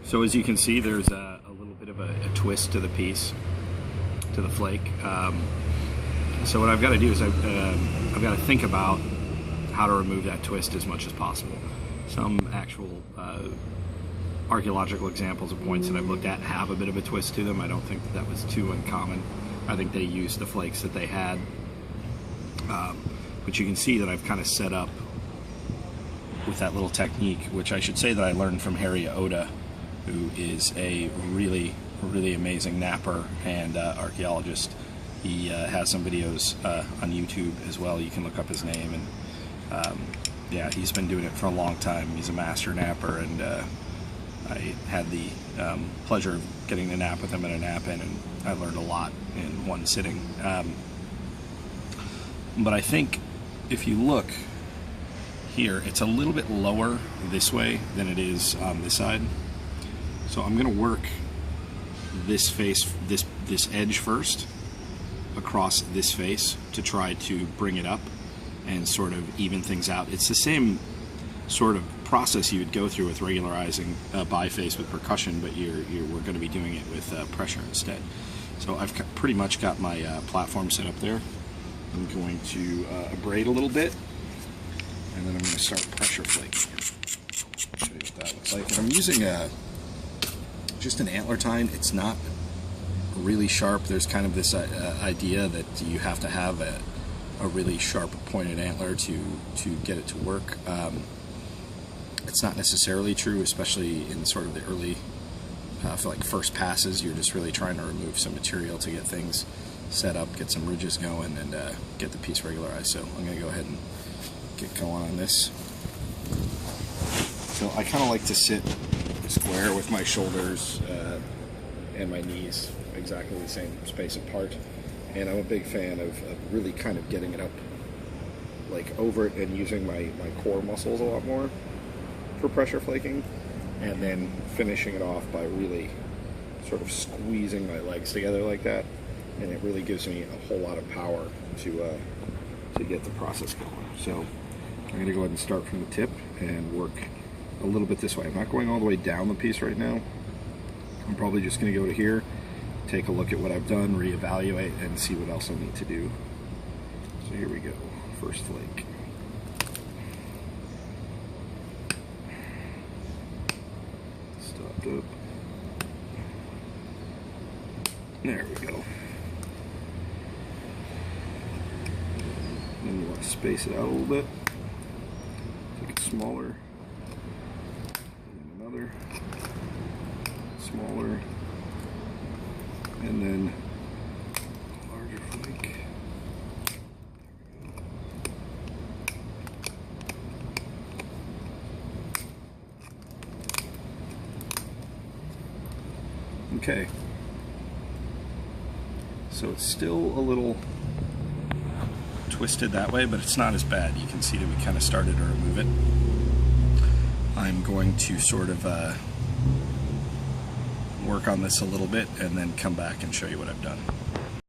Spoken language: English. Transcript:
So as you can see, there's a little bit of a twist to the piece, to the flake. So what I've got to do is I've got to think about how to remove that twist as much as possible. Some actual archaeological examples of points that I've looked at have a bit of a twist to them. I don't think that was too uncommon. I think they used the flakes that they had. But you can see that I've kind of set up with that little technique, which I should say that I learned from Harry Oda, who is a really amazing napper and archaeologist. He has some videos on YouTube as well. You can look up his name, and yeah, he's been doing it for a long time. He's a master napper, and I had the pleasure of getting to nap with him at a nap in, and I learned a lot in one sitting. But I think if you look here, it's a little bit lower this way than it is on this side. So I'm going to work this face, this edge first across this face to try to bring it up and sort of even things out. It's the same sort of process you would go through with regularizing a biface with percussion, but we're going to be doing it with pressure instead. So I've pretty much got my platform set up there. I'm going to abrade a little bit, and then I'm going to start pressure flaking. I'll show you what that looks like. And I'm using just an antler tine. It's not really sharp. There's kind of this idea that you have to have a really sharp pointed antler to get it to work. It's not necessarily true, especially in sort of the early, I feel like first passes. You're just really trying to remove some material to get things set up, get some ridges going, and get the piece regularized. So I'm going to go ahead and get going on this. So I kind of like to sit square with my shoulders and my knees exactly the same space apart, and I'm a big fan of really kind of getting it up like over it and using my core muscles a lot more for pressure flaking, and then finishing it off by really sort of squeezing my legs together like that, and it really gives me a whole lot of power to get the process going. So I'm going to go ahead and start from the tip and work a little bit this way. I'm not going all the way down the piece right now. I'm probably just going to go to here, take a look at what I've done, reevaluate, and see what else I need to do. So here we go, first flake. Stopped up. There we go. Then you want to space it out a little bit. Take it smaller. And another. Smaller. And then larger flake. Okay. So it's still a little twisted that way, but it's not as bad. You can see that we kind of started to remove it. I'm going to sort of work on this a little bit and then come back and show you what I've done.